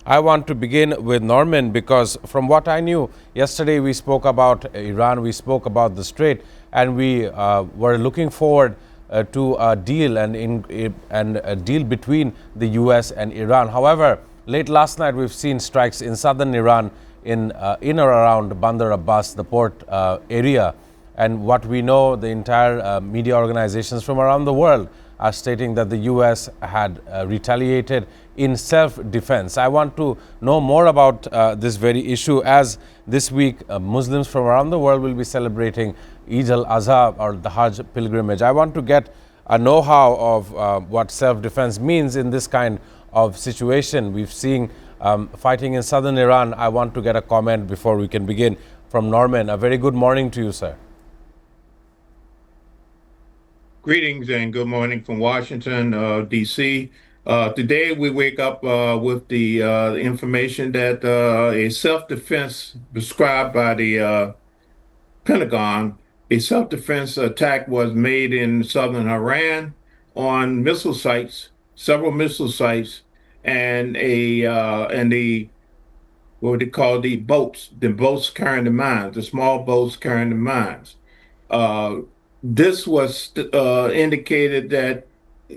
I want to begin with Norman because from what I knew, yesterday we spoke about Iran, we spoke about the Strait, and we were looking forward to a deal and a deal between the U.S. and Iran. However, late last night we've seen strikes in southern Iran in or around Bandar Abbas, the port area. And what we know, the entire media organizations from around the world are stating that the U.S. had retaliated in self-defense. I want to know more about this very issue, as this week Muslims from around the world will be celebrating Eid al-Adha, or the Hajj pilgrimage. I want to get a know-how of what self-defense means in this kind of situation. We've seen fighting in southern Iran. I want to get a comment before we can begin from Norman. A very good morning to you, sir. Greetings and good morning from Washington, D.C. Today we wake up with the information that a self-defense prescribed by the Pentagon, a self-defense attack was made in southern Iran on missile sites, several missile sites, and the what they call the boats carrying the mines, the small boats carrying the mines. Uh, this was indicated that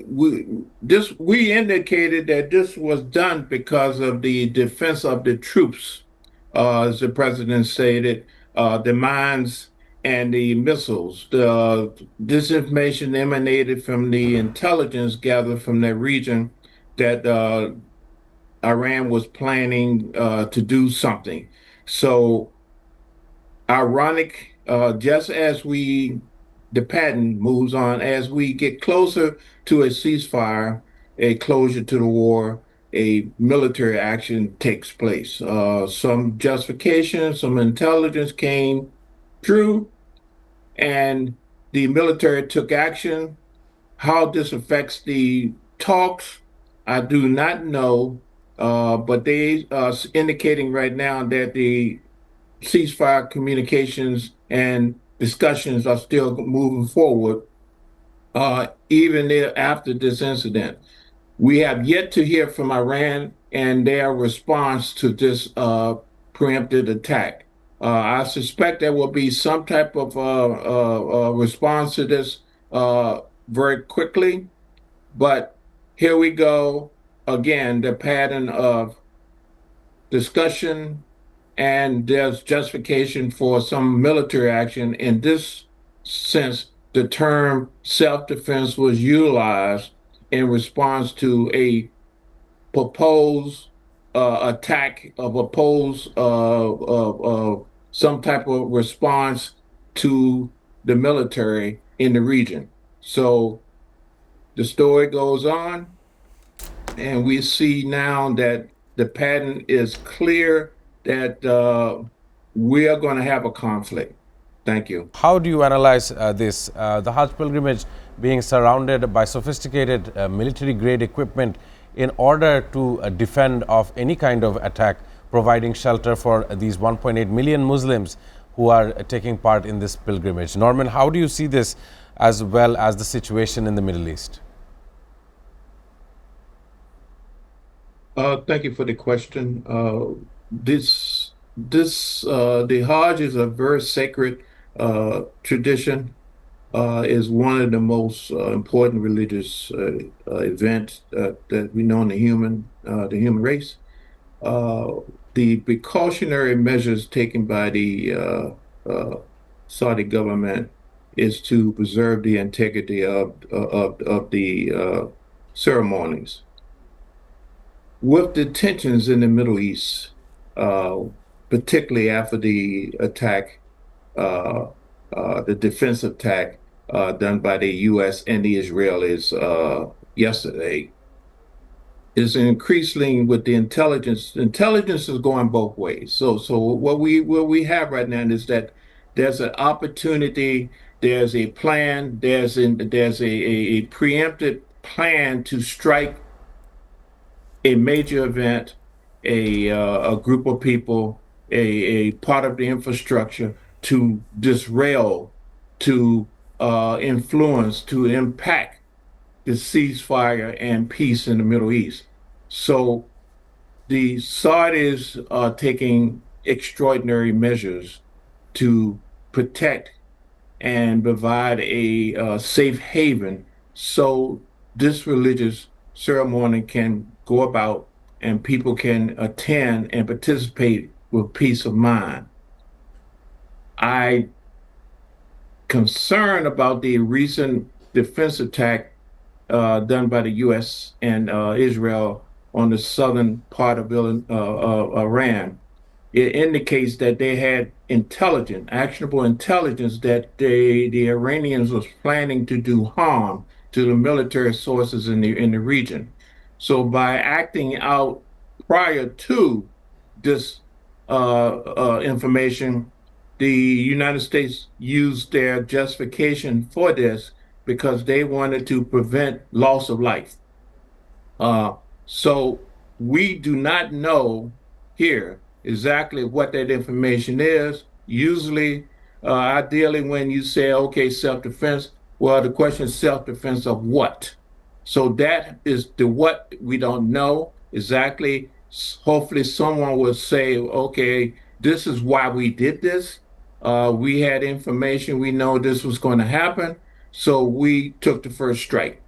we indicated that this was done because of the defense of the troops, as the president stated, the mines and the missiles. This information emanated from the intelligence gathered from that region that Iran was planning to do something. So ironic, just as the pattern moves on, as we get closer to a ceasefire, a closure to the war, a military action takes place. Some justification, some intelligence came through, and the military took action. How this affects the talks, I do not know, but they are indicating right now that the ceasefire communications and discussions are still moving forward, even after this incident. We have yet to hear from Iran and their response to this preempted attack. I suspect there will be some type of response to this very quickly, but here we go again, the pattern of discussion, and there's justification for some military action. In this sense, the term self-defense was utilized in response to a proposed attack, of proposed some type of response to the military in the region. So the story goes on, and we see now that the pattern is clear that we are going to have a conflict. Thank you. How do you analyze this? The Hajj pilgrimage being surrounded by sophisticated military-grade equipment in order to defend of any kind of attack, providing shelter for these 1.8 million Muslims who are taking part in this pilgrimage. Norman, how do you see this, as well as the situation in the Middle East? Thank you for the question. The Hajj is a very sacred tradition. Is one of the most important religious events that we know in the human race. The precautionary measures taken by the Saudi government is to preserve the integrity of the ceremonies. With the tensions in the Middle East, particularly after the attack, the defensive attack done by the U.S. and the Israelis yesterday, is increasingly with the intelligence. Intelligence is going both ways. So what we have right now is that there's an opportunity, there's a plan, there's a preempted plan to strike a major event, a group of people, a part of the infrastructure, to disrail, to influence, to impact the ceasefire and peace in the Middle East. So the Saudis are taking extraordinary measures to protect and provide a safe haven so this religious ceremony can go about and people can attend and participate with peace of mind. I concerned about the recent defense attack done by the U.S. and Israel on the southern part of Iran. It indicates that they had intelligence, actionable intelligence that the Iranians was planning to do harm to the military sources in the region. So by acting out prior to this information, the United States used their justification for this because they wanted to prevent loss of life. So we do not know here exactly what that information is. Usually, ideally, when you say, okay, self-defense, well, the question is self-defense of what? So that is the what we don't know exactly. Hopefully, someone will say, okay, this is why we did this. We had information, we know this was going to happen. So we took the first strike.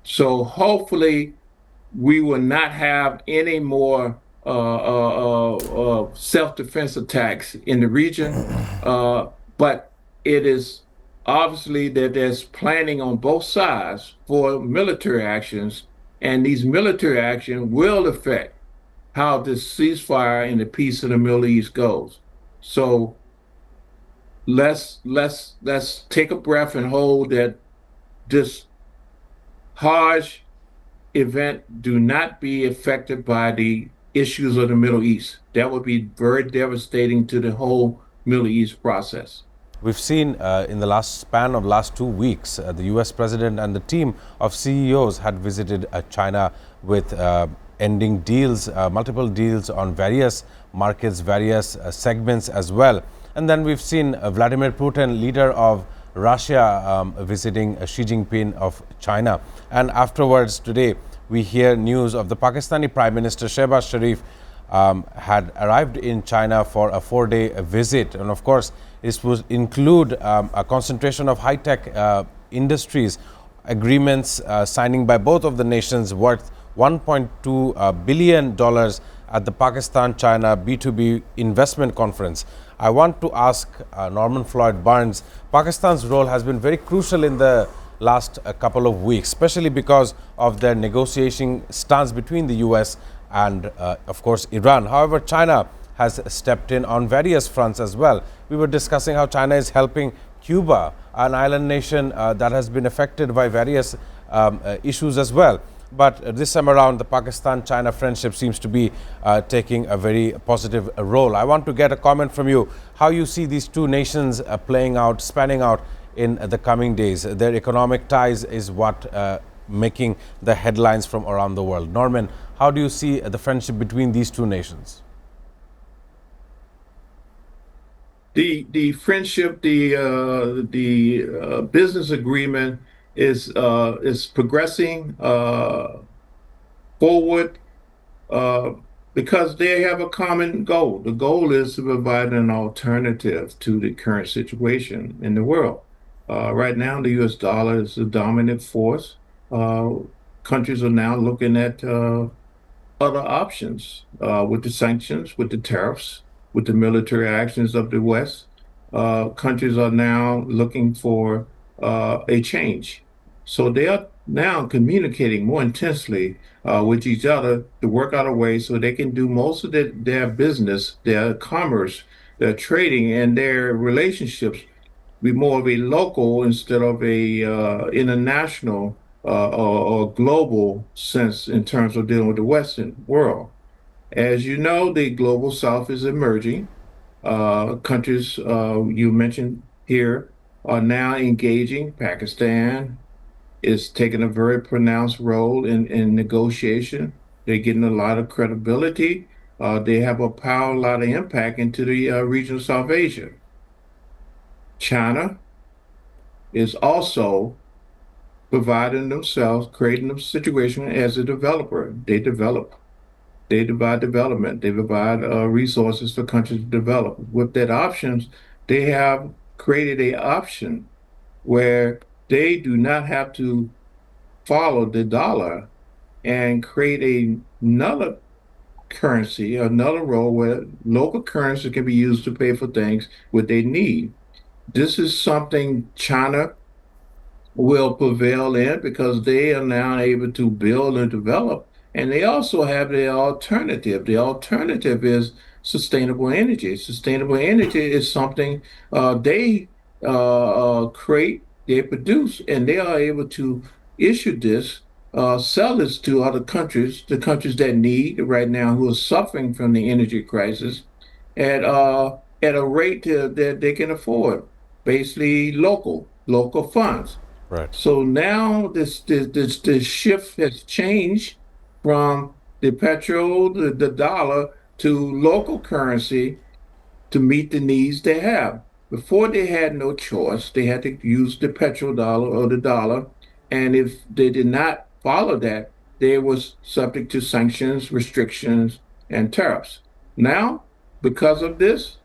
So hopefully, we will not have any more self-defense attacks in the region. But it is obviously that there's planning on both sides for military actions, and these military actions will affect how this ceasefire and the peace of the Middle East goes. So let's take a breath and hold that this harsh event do not be affected by the issues of the Middle East. That would be very devastating to the whole Middle East process. We've seen in the last 2 weeks, the U.S. president and the team of CEOs had visited China with ending deals, multiple deals on various markets, various segments as well. And then we've seen Vladimir Putin, leader of Russia, visiting Xi Jinping of China. And afterwards today, we hear news of the Pakistani Prime Minister Shehbaz Sharif had arrived in China for a 4-day visit. And of course, this would include a concentration of high-tech industries, agreements signing by both of the nations worth $1.2 billion at the Pakistan-China B2B investment conference. I want to ask Norman Floyd Barnes, Pakistan's role has been very crucial in the last couple of weeks, especially because of their negotiating stance between the US and, of course, Iran. However, China has stepped in on various fronts as well. We were discussing how China is helping Cuba, an island nation that has been affected by various issues as well. But this time around, the Pakistan-China friendship seems to be taking a very positive role. I want to get a comment from you, how you see these two nations playing out, spanning out in the coming days. Their economic ties is what making the headlines from around the world. Norman, how do you see the friendship between these two nations? The friendship, the business agreement is progressing forward uh, because they have a common goal. The goal is to provide an alternative to the current situation in the world. Right now, the U.S. dollar is the dominant force. Uh, Countries are now looking at other options with the sanctions, with the tariffs, with the military actions of the West. Countries are now looking for a change. So they are now communicating more intensely with each other to work out a way so they can do most of their business, their commerce, their trading, and their relationships be more of a local instead of a international or global sense in terms of dealing with the Western world. As you know, the global South is emerging. Countries you mentioned here are now engaging. Pakistan is taking a very pronounced role in negotiation. They're getting a lot of credibility. They have a power, a lot of impact into the region of South Asia. China is also providing themselves, creating a situation as a developer. They develop. They provide development. They provide resources for countries to develop. With that options, they have created a option where they do not have to follow the dollar and create another currency, another role where local currency can be used to pay for things what they need. This is something China will prevail in because they are now able to build and develop. And they also have the alternative. The alternative is sustainable energy. Sustainable energy is something they create, they produce, and they are able to issue this, sell this to other countries, the countries that need right now who are suffering from the energy crisis at a rate that they can afford, basically local funds. Right. So now this shift has changed from the petrol, the dollar, to local currency to meet the needs they have. Before they had no choice, they had to use the petrol dollar or the dollar, and if they did not follow that, they was subject to sanctions, restrictions, and tariffs. Now, because of this,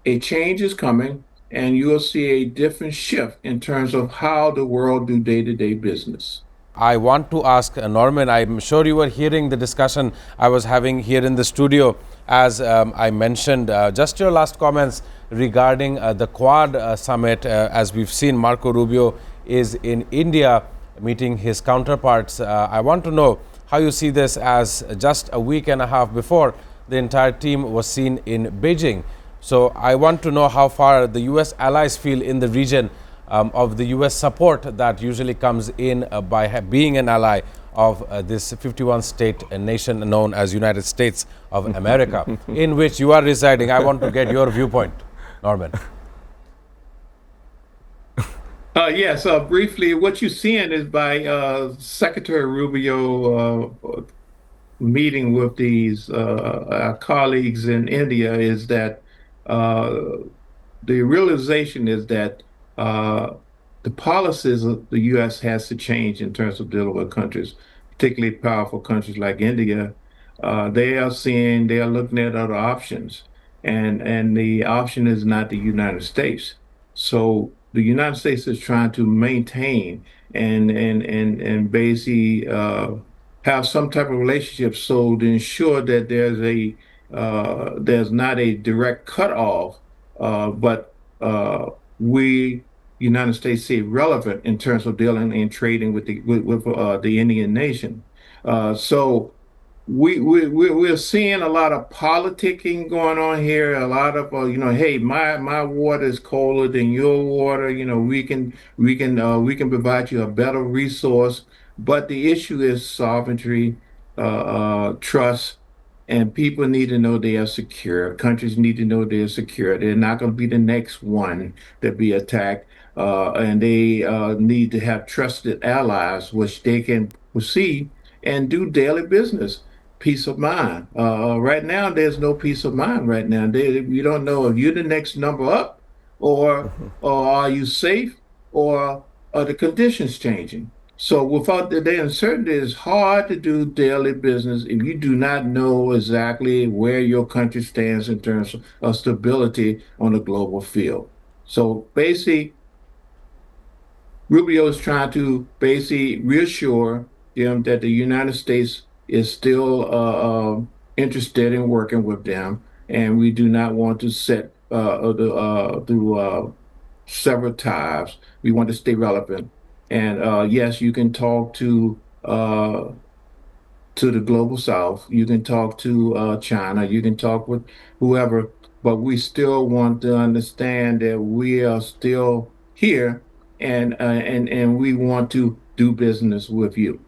a change is coming, and you will see a different shift in terms of how the world do day-to-day business. I want to ask Norman, I'm sure you were hearing the discussion I was having here in the studio as I mentioned. Just your last comments regarding the Quad summit. As we've seen, Marco Rubio is in India meeting his counterparts. I want to know how you see this as just a week and a half before the entire team was seen in Beijing. So I want to know how far the U.S. allies feel in the region of the U.S. support that usually comes in by being an ally of this 51-state nation known as United States of America, in which you are residing. I want to get your viewpoint, Norman. Yes, briefly, what you're seeing is by Secretary Rubio meeting with these our colleagues in India is that uh, the realization is that uh, the policies of the U.S. has to change in terms of dealing with countries, particularly powerful countries like India. They are looking at other options, and the option is not the United States. So the United States is trying to maintain and basically have some type of relationship so to ensure that there's not a direct cutoff, but we United States stay relevant in terms of dealing and trading with the Indian nation. So we're seeing a lot of politicking going on here. A lot of hey, my water is colder than your water. We can provide you a better resource. But the issue is sovereignty, trust, and people need to know they are secure. Countries need to know they're secure. They're not going to be the next one to be attacked, and they need to have trusted allies, which they can proceed and do daily business. Peace of mind. Right now, there's no peace of mind. Right now, you don't know if you're the next number up, or are you safe, or are the conditions changing. So without the uncertainty, it's hard to do daily business if you do not know exactly where your country stands in terms of stability on the global field. So basically, Rubio is trying to basically reassure them that the United States is still interested in working with them, and we do not want to set through several ties. We want to stay relevant. And yes, you can talk to the global south. You can talk to China. You can talk with whoever, but we still want to understand that we are still here, and we want to do business with you.